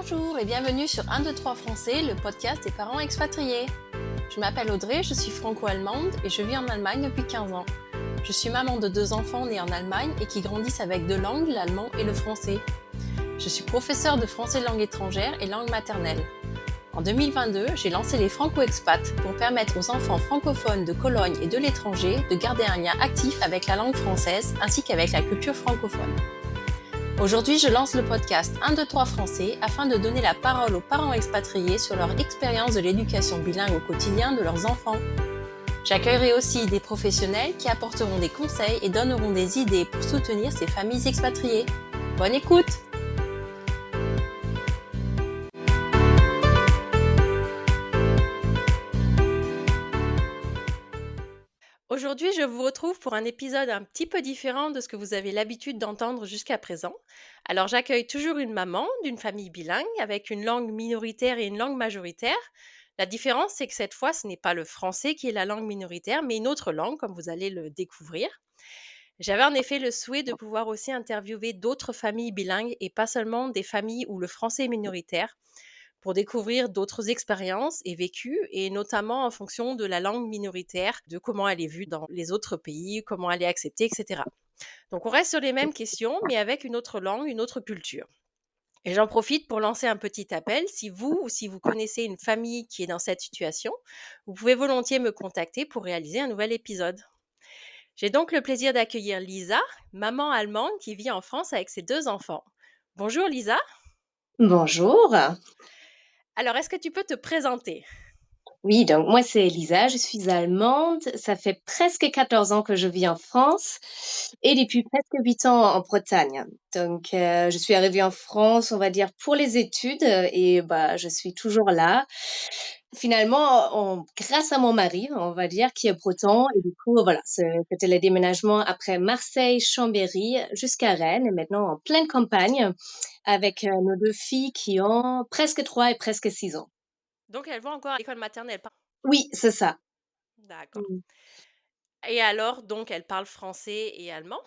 Bonjour et bienvenue sur 1, 2, 3 Français, le podcast des parents expatriés. Je m'appelle Audrey, je suis franco-allemande et je vis en Allemagne depuis 15 ans. Je suis maman de 2 enfants nés en Allemagne et qui grandissent avec 2 langues, l'allemand et le français. Je suis professeure de français langue étrangère et langue maternelle. En 2022, j'ai lancé les Franco-Expats pour permettre aux enfants francophones de Cologne et de l'étranger de garder un lien actif avec la langue française ainsi qu'avec la culture francophone. Aujourd'hui, je lance le podcast 1, 2, 3 Français afin de donner la parole aux parents expatriés sur leur expérience de l'éducation bilingue au quotidien de leurs enfants. J'accueillerai aussi des professionnels qui apporteront des conseils et donneront des idées pour soutenir ces familles expatriées. Bonne écoute! Aujourd'hui, je vous retrouve pour un épisode un petit peu différent de ce que vous avez l'habitude d'entendre jusqu'à présent. Alors, j'accueille toujours une maman d'une famille bilingue avec une langue minoritaire et une langue majoritaire. La différence, c'est que cette fois, ce n'est pas le français qui est la langue minoritaire, mais une autre langue, comme vous allez le découvrir. J'avais en effet le souhait de pouvoir aussi interviewer d'autres familles bilingues et pas seulement des familles où le français est minoritaire, pour découvrir d'autres expériences et vécus, et notamment en fonction de la langue minoritaire, de comment elle est vue dans les autres pays, comment elle est acceptée, etc. Donc on reste sur les mêmes questions, mais avec une autre langue, une autre culture. Et j'en profite pour lancer un petit appel. Si vous ou si vous connaissez une famille qui est dans cette situation, vous pouvez volontiers me contacter pour réaliser un nouvel épisode. J'ai donc le plaisir d'accueillir Lisa, maman allemande qui vit en France avec ses 2 enfants. Bonjour Lisa. Bonjour. Alors, est-ce que tu peux te présenter? Oui, donc moi c'est Elisa, je suis allemande. Ça fait presque 14 ans que je vis en France et depuis presque 8 ans en Bretagne. Donc je suis arrivée en France, on va dire, pour les études et je suis toujours là. Finalement, grâce à mon mari, on va dire, qui est breton et du coup, voilà, c'était le déménagement après Marseille, Chambéry jusqu'à Rennes et maintenant en pleine campagne avec nos 2 filles qui ont presque 3 et presque 6 ans. Donc, elles vont encore à l'école maternelle. Oui, c'est ça. D'accord. Mmh. Et alors, donc, elles parlent français et allemand?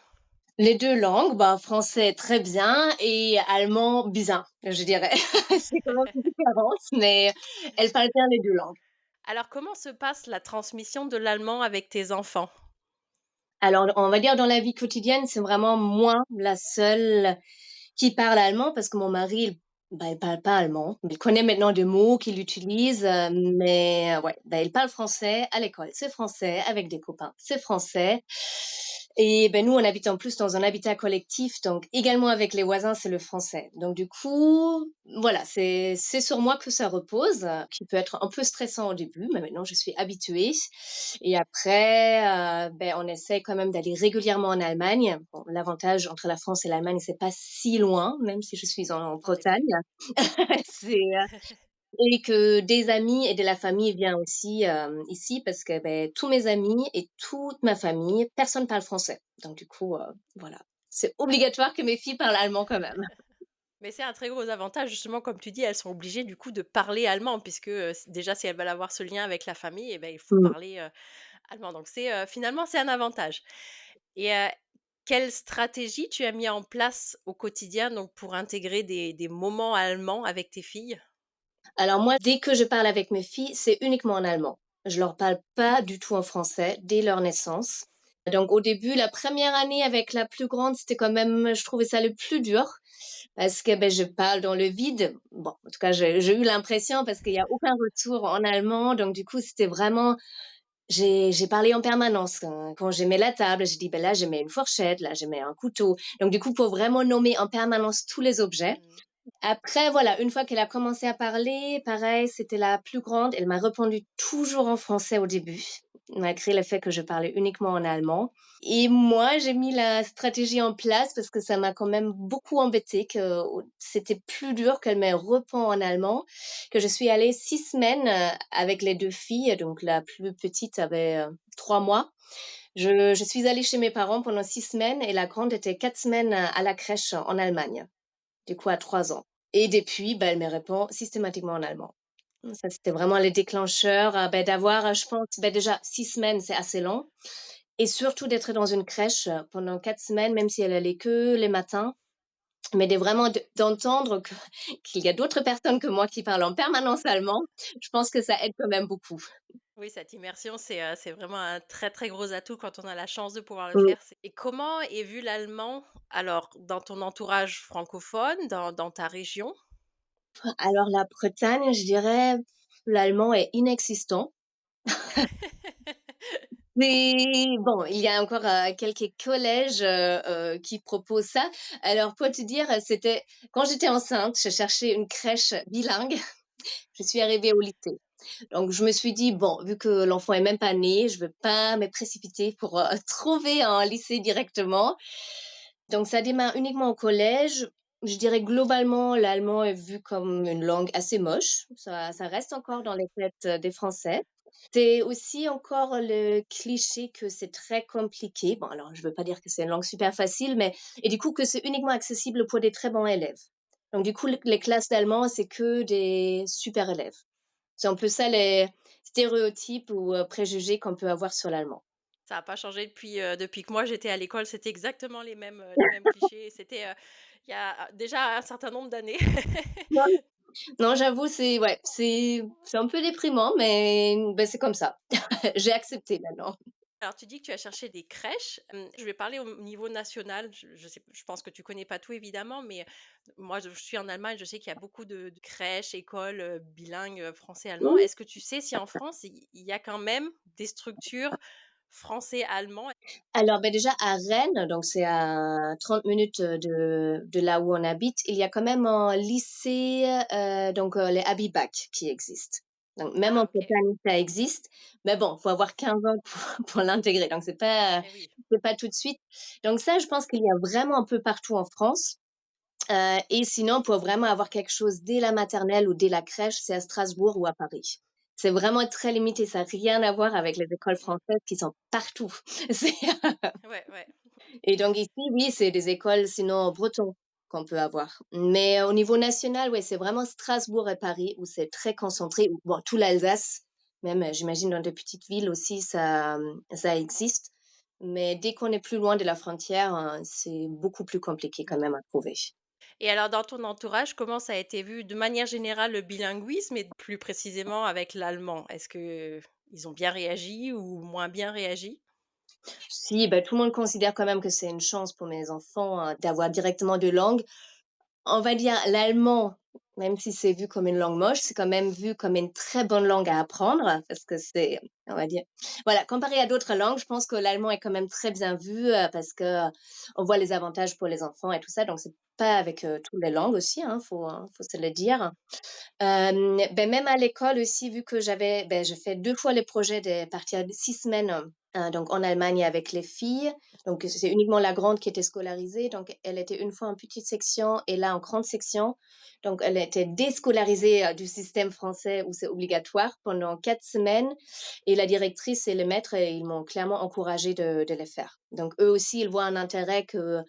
Les 2 langues, français très bien et allemand bien, je dirais. C'est quand même une différence, mais elle parle bien les 2 langues. Alors, comment se passe la transmission de l'allemand avec tes enfants? Alors, on va dire dans la vie quotidienne, c'est vraiment moi la seule qui parle allemand parce que mon mari, il parle pas allemand. Il connaît maintenant des mots qu'il utilise, mais ouais, il parle français à l'école, c'est français, avec des copains, c'est français et nous, on habite en plus dans un habitat collectif, donc également avec les voisins, c'est le français. Donc du coup, voilà, c'est sur moi que ça repose, qui peut être un peu stressant au début, mais maintenant je suis habituée et après, on essaie quand même d'aller régulièrement en Allemagne. Bon, l'avantage entre la France et l'Allemagne, c'est pas si loin, même si je suis en En effet. Bretagne. C'est, et que des amis et de la famille viennent aussi, ici parce que, tous mes amis et toute ma famille, personne parle français. Donc du coup, voilà, c'est obligatoire que mes filles parlent allemand quand même. Mais c'est un très gros avantage, justement, comme tu dis, elles sont obligées du coup de parler allemand puisque, déjà si elles veulent avoir ce lien avec la famille et il faut Mmh. parler, allemand. Donc c'est, finalement, c'est un avantage. Et quelle stratégie tu as mis en place au quotidien donc pour intégrer des moments allemands avec tes filles? Alors moi, dès que je parle avec mes filles, c'est uniquement en allemand. Je leur parle pas du tout en français dès leur naissance. Donc au début, la première année avec la plus grande, c'était quand même, je trouvais ça le plus dur parce que je parle dans le vide. Bon, en tout cas, j'ai eu l'impression parce qu'il y a aucun retour en allemand. Donc du coup, c'était vraiment, j'ai parlé en permanence. Quand je mets la table, j'ai dit, là, je mets une fourchette, là, je mets un couteau. Donc du coup, pour vraiment nommer en permanence tous les objets. Mmh. Après voilà, une fois qu'elle a commencé à parler, pareil, c'était la plus grande, elle m'a répondu toujours en français au début, malgré le fait que je parlais uniquement en allemand et moi, j'ai mis la stratégie en place parce que ça m'a quand même beaucoup embêtée que c'était plus dur qu'elle me répond en allemand, que je suis allée 6 semaines, avec les 2 filles, donc la plus petite avait, 3 mois. Je suis allée chez mes parents pendant 6 semaines et la grande était 4 semaines, à la crèche en Allemagne, du coup à 3 ans. Et depuis, elle me répond systématiquement en allemand. Ça, c'était vraiment le déclencheur, d'avoir, je pense, déjà 6 semaines, c'est assez long et surtout d'être dans une crèche, pendant 4 semaines, même si elle allait que les matins. Mais vraiment d'entendre que qu'il y a d'autres personnes que moi qui parlent en permanence allemand, je pense que ça aide quand même beaucoup. Oui, cette immersion, c'est vraiment un très, très gros atout quand on a la chance de pouvoir le Mmh. faire. C'est et comment est vu l'allemand, alors dans ton entourage francophone, dans ta région? Alors la Bretagne, je dirais, l'allemand est inexistant. Mais bon, il y a encore, quelques collèges, qui proposent ça. Alors pour te dire, c'était quand j'étais enceinte, je cherchais une crèche bilingue. Je suis arrivée au lycée. Donc je me suis dit: «Bon, vu que l'enfant est même pas né, je veux pas me précipiter pour, trouver un lycée directement». Donc ça démarre uniquement au collège. Je dirais globalement, l'allemand est vu comme une langue assez moche. Ça reste encore dans les têtes, des Français. C'est aussi encore le cliché que c'est très compliqué. Bon, alors je veux pas dire que c'est une langue super facile, mais et du coup que c'est uniquement accessible pour des très bons élèves. Donc du coup, les classes d'allemand, c'est que des super élèves. C'est un peu ça les stéréotypes ou, préjugés qu'on peut avoir sur l'allemand. Ça a pas changé depuis que moi j'étais à l'école, c'était exactement les mêmes clichés. C'était, il y a déjà un certain nombre d'années. Non, j'avoue, c'est ouais, c'est un peu déprimant, mais bah, c'est comme ça. J'ai accepté maintenant. Alors tu dis que tu as cherché des crèches. Je vais parler au niveau national. Je pense que tu connais pas tout évidemment, mais moi je suis en Allemagne, je sais qu'il y a beaucoup de crèches, écoles, bilingues, français-allemand. Oui. Est-ce que tu sais si en France, il y a quand même des structures français-allemand? Alors, beh, déjà à Rennes, donc c'est à 30 minutes, de là où on habite, il y a quand même un lycée, donc les Abibac qui existent. Donc même en Ah OK. Bretagne, ça existe, mais bon, faut avoir 15 ans pour l'intégrer, donc Eh oui. c'est pas tout de suite. Donc ça, je pense qu'il y a vraiment un peu partout en France. Et sinon, pour vraiment avoir quelque chose dès la maternelle ou dès la crèche, c'est à Strasbourg ou à Paris. C'est vraiment très limité, ça a rien à voir avec les écoles Mmh. françaises qui sont partout. C'est Ouais, ouais. et donc ici, oui, c'est des écoles sinon breton qu'on peut avoir. Mais au niveau national, ouais, c'est vraiment Strasbourg et Paris où c'est très concentré, ou bon, tout l'Alsace, même, j'imagine dans des petites villes aussi ça, ça existe. Mais dès qu'on est plus loin de la frontière, c'est beaucoup plus compliqué quand même à trouver. Et alors dans ton entourage, comment ça a été vu de manière générale le bilinguisme et plus précisément avec l'allemand? Est-ce que ils ont bien réagi ou moins bien réagi? Si, bah, tout le monde considère quand même que c'est une chance pour mes enfants, d'avoir directement 2 langues. On va dire l'allemand, même si c'est vu comme une langue moche, c'est quand même vu comme une très bonne langue à apprendre parce que c'est on va dire voilà, comparé à d'autres langues, je pense que l'allemand est quand même très bien vu, parce que, on voit les avantages pour les enfants et tout ça, donc c'est pas avec, toutes les langues aussi, faut se le dire. Beh, même à l'école aussi, vu que j'ai fait 2 fois les projets de partir de 6 semaines, donc en Allemagne avec les filles. Donc c'est uniquement la grande qui était scolarisée, donc elle était une fois en petite section et là en grande section. Donc elle était déscolarisée, du système français où c'est obligatoire pendant 4 semaines et la directrice et le maître, ils m'ont clairement encouragée de les faire. Donc eux aussi, ils voient un intérêt que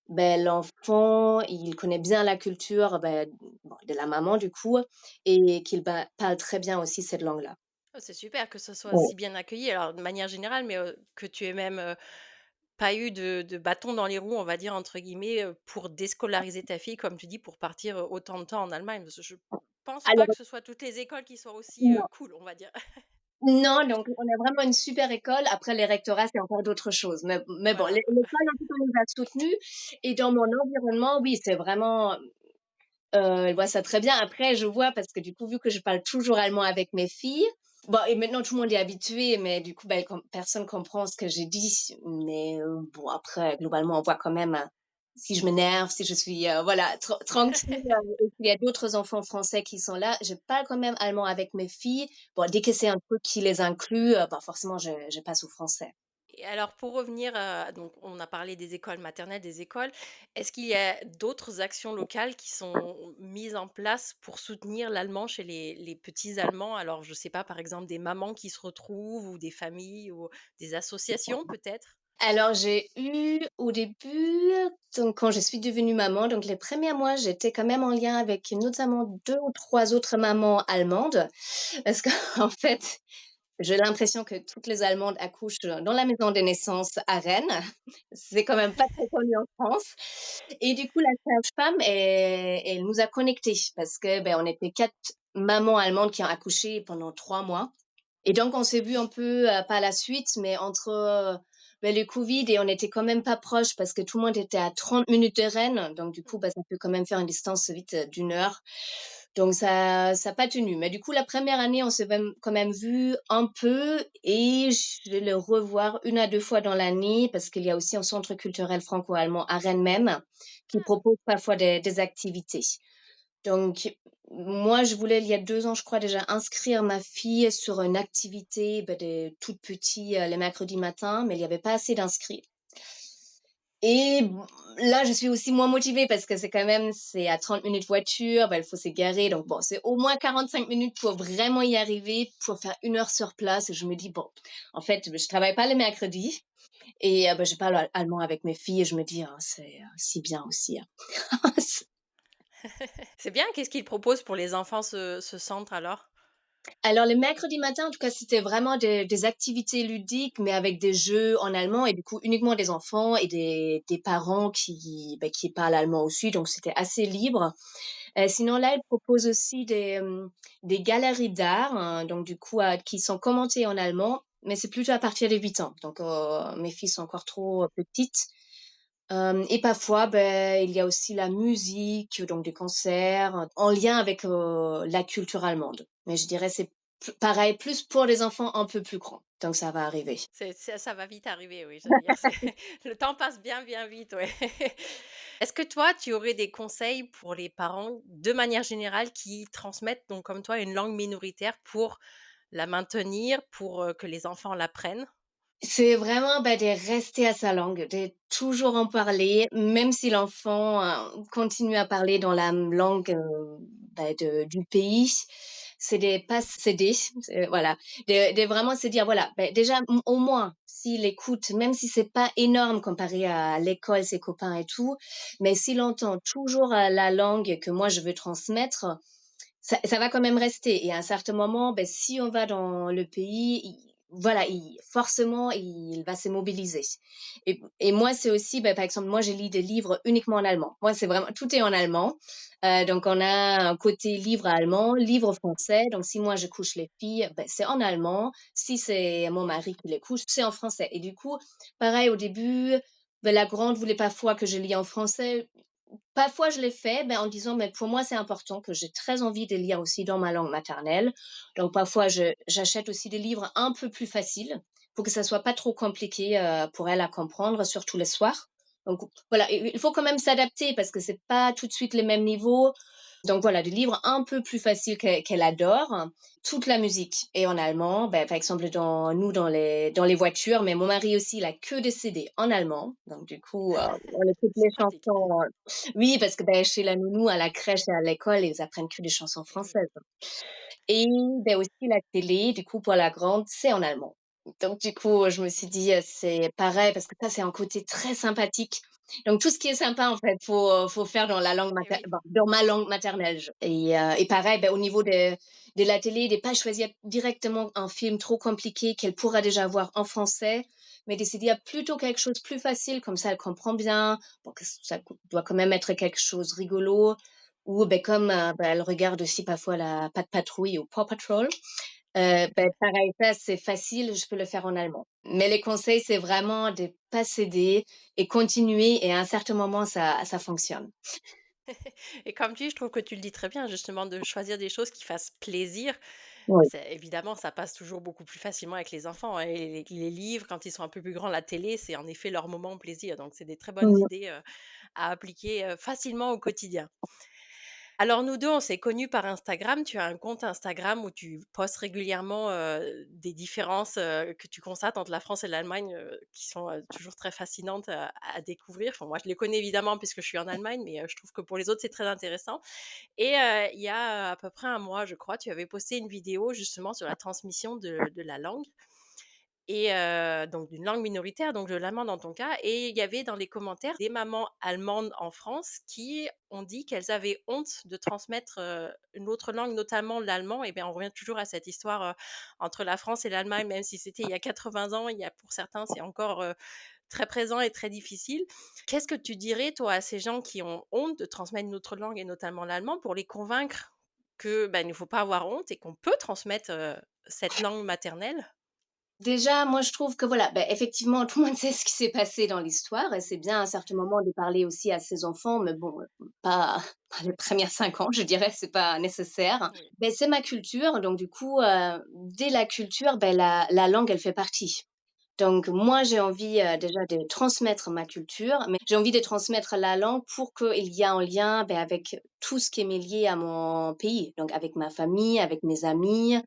ben l'enfant, il connaît bien la culture, bon, de la maman du coup et qu'il parle très bien aussi cette langue-là. Oh, c'est super que ce soit Ouais. si bien accueilli, alors de manière générale, mais que tu aies même, pas eu de «bâton dans les roues», on va dire entre guillemets, pour déscolariser ta fille, comme tu dis, pour partir, autant de temps en Allemagne. Parce que je pense pas Alors que ce soit toutes les écoles qui soient aussi, non, cool, on va dire. non, donc on a vraiment une super école. Après les rectorats, c'est encore d'autres choses. Mais bon, Voilà. l'école en tout cas nous a soutenus et dans mon environnement, oui, c'est vraiment, elle voit ça très bien. Après, je vois parce que du coup, vu que je parle toujours allemand avec mes filles, bon et maintenant tout le monde est habitué, mais du coup, personne comprend ce que j'ai dit. Mais, bon après, globalement, on voit quand même, si je m'énerve, si je suis, voilà, tranquille, et qu'il y a d'autres enfants français qui sont là, je parle quand même allemand avec mes filles. Bon, dès que c'est un truc qui les inclut, bah, forcément je passe au français. Et alors pour revenir, donc on a parlé des écoles maternelles, des écoles. Est-ce qu'il y a d'autres actions locales qui sont mises en place pour soutenir l'allemand chez les petits Allemands? Alors je sais pas, par exemple des mamans qui se retrouvent ou des familles ou des associations peut-être? Alors j'ai eu au début, donc quand je suis devenue maman, donc les premiers mois, j'étais quand même en lien avec notamment 2 ou 3 autres mamans allemandes parce qu'en fait, J'ai l'impression que toutes les Allemandes accouchent dans la maison de naissance à Rennes. C'est quand même pas très connu en France et du coup, la sage-femme, elle nous a connectés parce que, on était 4 mamans allemandes qui ont accouché pendant 3 mois et donc on s'est vus un peu, pas la suite, mais entre, le covid et on était quand même pas proches parce que tout le monde était à 30 minutes de Rennes, donc du coup, ça peut quand même faire une distance vite, d'1 heure. Donc ça a pas tenu. Mais du coup, la première année, on s'est quand même vu un peu et je vais le revoir 1 à 2 fois dans l'année parce qu'il y a aussi un centre culturel franco-allemand à Rennes même, qui propose parfois des activités. Donc moi, je voulais, il y a 2 ans, je crois déjà, inscrire ma fille sur une activité, des toutes petits, les mercredis matins, mais il y avait pas assez d'inscrits. Et là, je suis aussi moins motivée parce que c'est à 30 minutes voiture, il faut se garer, donc bon, c'est au moins 45 minutes pour vraiment y arriver, pour faire 1 heure sur place et je me dis: «Bon, en fait, je travaille pas les mercredis et je parle allemand avec mes filles» et je me dis: «Ah, c'est, si bien aussi, hein». C'est bien, qu'est-ce qu'ils proposent pour les enfants ce centre alors? Alors le mercredi matin, en tout cas, c'était vraiment des activités ludiques, mais avec des jeux en allemand et du coup uniquement des enfants et des parents qui parlent allemand aussi, donc c'était assez libre. Sinon là, elle propose aussi des galeries d'art, hein, donc du coup, qui sont commentées en allemand, mais c'est plutôt à partir de 8 ans. Donc mes filles sont encore trop petites. Et parfois, il y a aussi la musique, donc des concerts, en lien avec, la culture allemande. Mais je dirais c'est pareil, plus pour les enfants un peu plus grands, donc ça va arriver. Ça va vite arriver, oui, j'allais dire, c'est le temps passe bien, bien vite, ouais. Est-ce que toi, tu aurais des conseils pour les parents, de manière générale, qui transmettent donc comme toi une langue minoritaire pour la maintenir, pour, que les enfants l'apprennent? C'est vraiment, de rester à sa langue, de toujours en parler, même si l'enfant, continue à parler dans la langue, de du pays. C'est de pas céder, voilà, de vraiment se dire, voilà, déjà, au moins, s'il écoute, même si c'est pas énorme comparé à l'école, ses copains et tout, mais s'il entend toujours, la langue que moi je veux transmettre, ça va quand même rester et à un certain moment, si on va dans le pays, voilà, forcément, il va se mobiliser et moi, c'est aussi, par exemple, moi, je lis des livres uniquement en allemand. Moi, c'est vraiment tout est en allemand, donc on a un côté livre allemand, livre français, donc si moi je couche les filles, c'est en allemand. Si c'est mon mari qui les couche, c'est en français et du coup, pareil au début, la grande voulait parfois que je lis en français. Parfois, je l'ai fait, en disant: «Mais pour moi, c'est important que j'ai très envie de lire aussi dans ma langue maternelle». Donc parfois, je j'achète aussi des livres un peu plus faciles pour que ça soit pas trop compliqué, pour elle à comprendre, surtout le soir. Donc voilà, il faut quand même s'adapter parce que c'est pas tout de suite les mêmes niveaux. Donc voilà, des livres un peu plus faciles qu'elle adore. Toute la musique est en allemand. Par exemple, dans les voitures, mais mon mari aussi, il a que des CD en allemand. Donc du coup, on écoute les C'est pratique. chansons, oui, parce que, chez la nounou, à la crèche et à l'école, ils apprennent que des chansons Et oui. françaises et aussi la télé, du coup, pour la grande, c'est en allemand. Donc du coup, je me suis dit, c'est pareil parce que ça, c'est un côté très sympathique. Donc tout ce qui est sympa, en fait, faut faire dans la langue Et oui. dans ma langue maternelle je et pareil, au niveau de la télé, de pas choisir directement un film trop compliqué qu'elle pourra déjà voir en français, mais de se dire plutôt quelque chose de plus facile, comme ça elle comprend bien. Bon, que ça doit quand même être quelque chose rigolo ou comme, elle regarde aussi parfois la Pat' Patrouille ou Paw Patrol. Pareil, ça, c'est facile, je peux le faire en allemand. Mais les conseils, c'est vraiment de pas céder et continuer et à un certain moment, ça fonctionne. Et comme tu dis, je trouve que tu le dis très bien, justement, de choisir des choses qui fassent plaisir. Oui. C'est évidemment, ça passe toujours beaucoup plus facilement avec les enfants, hein, et les livres, quand ils sont un peu plus grands, la télé, c'est en effet leur moment plaisir. Donc c'est des très bonnes Mmh. idées, à appliquer, facilement au quotidien. Alors nous 2, on s'est connus par Instagram. Tu as un compte Instagram où tu postes régulièrement, des différences, que tu constates entre la France et l'Allemagne, qui sont, toujours très fascinantes à découvrir. Enfin moi je les connais évidemment puisque je suis en Allemagne, mais, je trouve que pour les autres c'est très intéressant et il y a à peu près un mois, je crois, tu avais posté une vidéo justement sur la transmission de la langue et donc d'une langue minoritaire, donc le l'allemand dans ton cas, et il y avait dans les commentaires des mamans allemandes en France qui ont dit qu'elles avaient honte de transmettre, une autre langue, notamment l'allemand. Et bien, on revient toujours à cette histoire, entre la France et l'Allemagne, même si c'était il y a 80 ans, il y a pour certains, c'est encore, très présent et très difficile. Qu'est-ce que tu dirais, toi, à ces gens qui ont honte de transmettre une autre langue et notamment l'allemand pour les convaincre que, bah, il ne faut pas avoir honte et qu'on peut transmettre, cette langue maternelle? Déjà, moi, je trouve que voilà, effectivement, tout le monde sait ce qui s'est passé dans l'histoire et c'est bien à un certain moment de parler aussi à ses enfants, mais bon, pas pas les premières 5 ans, je dirais, c'est pas nécessaire. Oui. C'est ma culture, donc du coup, dès la culture, la langue, elle fait partie. Donc moi, j'ai envie, déjà de transmettre ma culture, mais j'ai envie de transmettre la langue pour qu'il y ait un lien, avec tout ce qui m'est lié à mon pays, donc avec ma famille, avec mes amis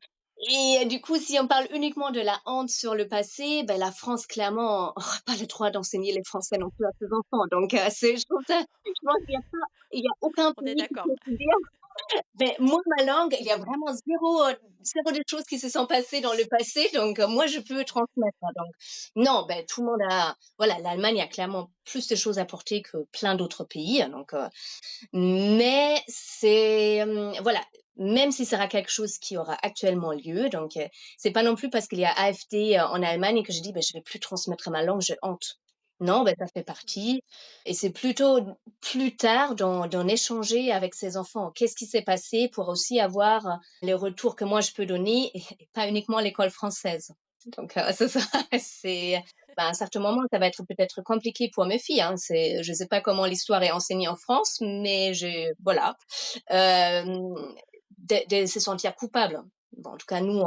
et du coup, si on parle uniquement de la honte sur le passé, la France clairement aura pas le droit d'enseigner les français non plus à ses enfants. Donc je trouve ça je pense qu'il y a aucun On est pays qui d'accord. peut se dire moi, ma langue, il y a vraiment zéro des choses qui se sont passées dans le passé, donc moi, je peux transmettre, hein, donc non, tout le monde a voilà, l'Allemagne a clairement plus de choses à porter que plein d'autres pays, hein, donc mais c'est, voilà, même si ça sera quelque chose qui aura actuellement lieu, donc c'est pas non plus parce qu'il y a AfD, en Allemagne que je dis: je vais plus transmettre ma langue, j'ai honte». Non, ça fait partie et c'est plutôt plus tard d'en échanger avec ses enfants. Qu'est-ce qui s'est passé pour aussi avoir, les retours que moi je peux donner et pas uniquement l'école française. Donc ça c'est à un certain moment, ça va être peut-être compliqué pour mes filles, hein. C'est je sais pas comment l'histoire est enseignée en France, mais j'ai voilà, hem, de se sentir coupable. Bon, en tout cas, nous,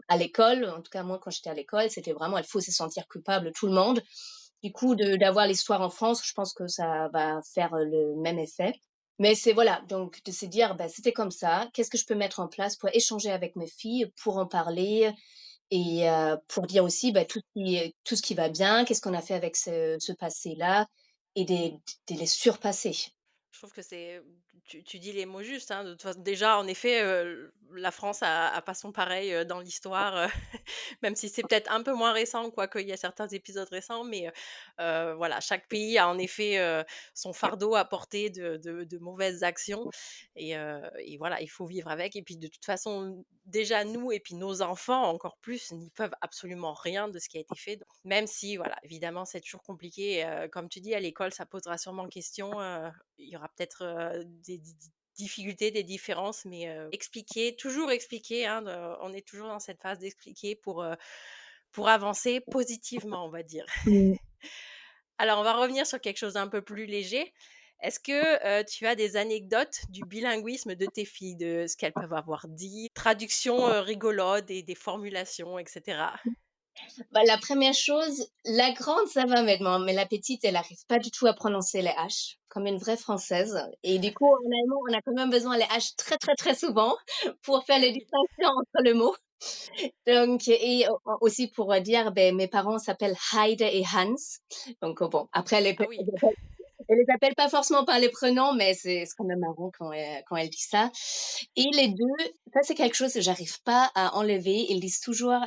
à l'école, en tout cas, moi, quand j'étais à l'école, c'était vraiment il faut se sentir coupable, tout le monde. Du coup, d'avoir l'histoire en France, je pense que ça va faire, le même effet. Mais c'est voilà, donc de se dire: c'était comme ça, qu'est-ce que je peux mettre en place pour échanger avec mes filles, pour en parler et pour dire aussi, tout ce qui va bien, qu'est-ce qu'on a fait avec ce passé-là et de les surpasser. Je trouve que tu dis les mots justes, hein, de toute façon déjà en effet, la France a pas son pareil, dans l'histoire, même si c'est peut-être un peu moins récent, quoique il y a certains épisodes récents, mais voilà, chaque pays a en effet, son fardeau à porter de mauvaises actions et voilà, il faut vivre avec et puis de toute façon, déjà nous et puis nos enfants encore plus, n'y peuvent absolument rien de ce qui a été fait, donc même si voilà, évidemment, c'est toujours compliqué, comme tu dis à l'école, ça posera sûrement question, il y aura peut-être, des difficultés, des différences, mais expliquer, toujours expliquer, hein, on est toujours dans cette phase d'expliquer pour avancer positivement, on va dire. Mmh. Alors, on va revenir sur quelque chose d'un peu plus léger. Est-ce que, tu as des anecdotes du bilinguisme de tes filles, de ce qu'elles peuvent avoir dit, traductions, rigolotes, des formulations et cetera? La première chose, la grande, ça va maintenant, mais la petite, elle arrive pas du tout à prononcer les H comme une vraie Française et du coup, en allemand, on a quand même besoin les H très, très, très souvent pour faire Eh les oui. distinctions entre le mot. Donc et aussi pour, dire, mes parents s'appellent Heide et Hans. Donc bon, après Ah oui. elle les appelle pas forcément par les prénoms, mais c'est quand même marrant quand elle dit ça et les 2, ça c'est quelque chose que j'arrive pas à enlever. Ils disent toujours,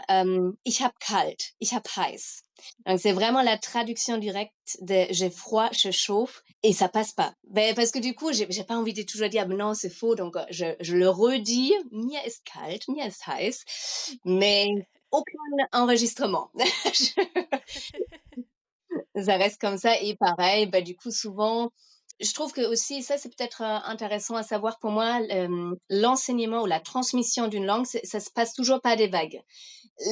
«Ich habe kalt», «Ich habe heiß». Donc c'est vraiment la traduction directe de «j'ai froid», «je chauffe» et ça passe pas. Parce que du coup, j'ai pas envie de toujours dire: «Non, c'est faux», donc je le redis: «Mir ist kalt, mir ist heiß», mais aucun enregistrement. Ça reste comme ça et pareil, du coup, souvent, je trouve que aussi ça, c'est peut-être, intéressant à savoir pour moi, l'enseignement ou la transmission d'une langue, ça se passe toujours par des vagues.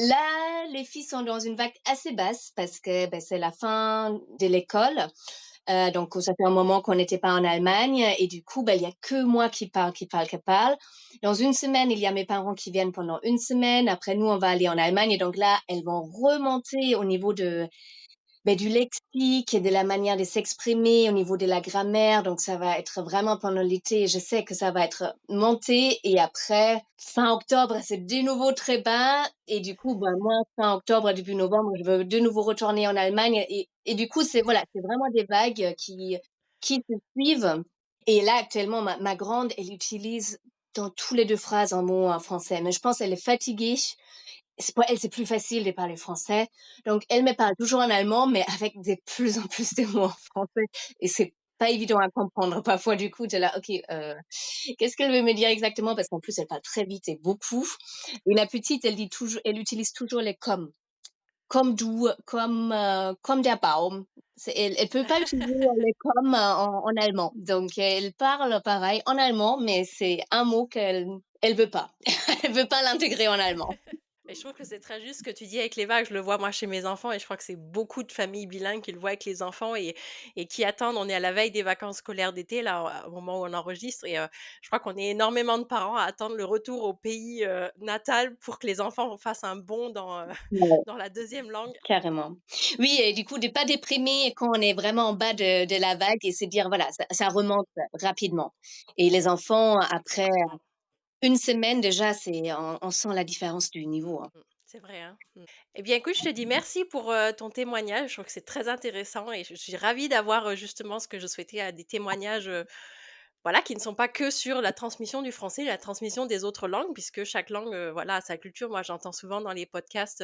Là, les filles sont dans une vague assez basse parce que, c'est la fin de l'école, donc ça fait un moment qu'on n'était pas en Allemagne et du coup, il y a que moi qui parle. Dans une semaine, il y a mes parents qui viennent pendant une semaine. Après nous, on va aller en Allemagne et donc là, elles vont remonter au niveau du lexique et de la manière de s'exprimer au niveau de la grammaire, donc ça va être vraiment pendant l'été. Je sais que ça va être monté et après, fin octobre, c'est de nouveau très bas et du coup, moi, fin octobre, début novembre, je veux de nouveau retourner en Allemagne et du coup, c'est voilà, c'est vraiment des vagues qui se suivent et là, actuellement, ma grande, elle utilise dans tous les 2 phrases un mot en français, mais je pense elle est fatiguée Pour elle, c'est plus facile de parler français. Donc elle me parle toujours en allemand, mais avec de plus en plus de mots en français et c'est pas évident à comprendre parfois. Du coup, tu là: «OK, qu'est-ce qu'elle veut me dire exactement?» parce qu'en plus, elle parle très vite et beaucoup et la petite, elle utilise toujours les comme. Comme du, comme der Baum. Elle peut pas utiliser les comme, en allemand. Donc elle parle pareil en allemand, mais c'est un mot qu'elle veut pas. Elle veut pas l'intégrer en allemand. Et je trouve que c'est très juste ce que tu dis avec les vagues. Je le vois moi chez mes enfants et je crois que c'est beaucoup de familles bilingues qui le voient avec les enfants et qui attendent. On est à la veille des vacances scolaires d'été, là, au moment où on enregistre. Et je crois qu'on est énormément de parents à attendre le retour au pays natal pour que les enfants fassent un bond Ouais, dans la deuxième langue. carrément. Oui et du coup, de pas déprimer quand on est vraiment en bas de la vague et se dire: «Voilà, ça remonte rapidement» et les enfants, après Exactement. une semaine déjà, c'est on sent la différence du niveau, hein. C'est vrai, hein. Eh bien, écoute, je te dis merci pour ton témoignage. Je trouve que c'est très intéressant et je suis ravie d'avoir justement ce que je souhaitais, des témoignages voilà, qui ne sont pas que sur la transmission du français, la transmission des autres langues, puisque chaque langue, voilà, a sa culture. Moi, j'entends souvent dans les podcasts,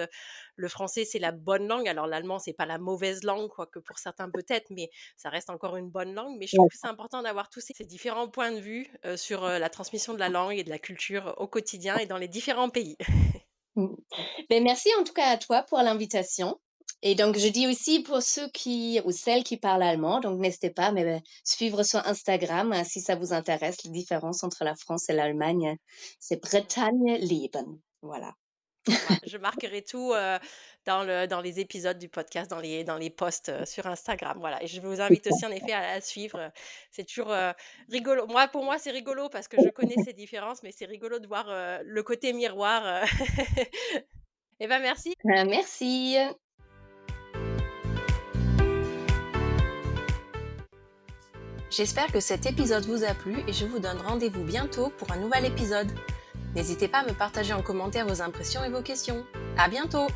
le français, c'est la bonne langue. Alors, l'allemand, c'est pas la mauvaise langue, quoique pour certains peut-être, mais ça reste encore une bonne langue. Mais je trouve Ouais. que c'est important d'avoir tous ces différents points de vue sur la transmission de la langue et de la culture au quotidien et dans les différents pays. Mmh. Beh, merci en tout cas à toi pour l'invitation et donc je dis aussi pour ceux qui ou celles qui parlent allemand, donc n'hésitez pas mais suivre sur Instagram, si ça vous intéresse, les différences entre la France et l'Allemagne, c'est Bretagne leben. Voilà. Ça va, je marquerai tout, dans les épisodes du podcast, dans les posts, sur Instagram, voilà et je vous invite aussi en effet à suivre, c'est toujours, rigolo. Pour moi, c'est rigolo parce que je connais ces différences, mais c'est rigolo de voir, le côté miroir, et ben, merci. Merci. J'espère que cet épisode vous a plu et je vous donne rendez-vous bientôt pour un nouvel épisode. N'hésitez pas à me partager en commentaire vos impressions et vos questions. À bientôt!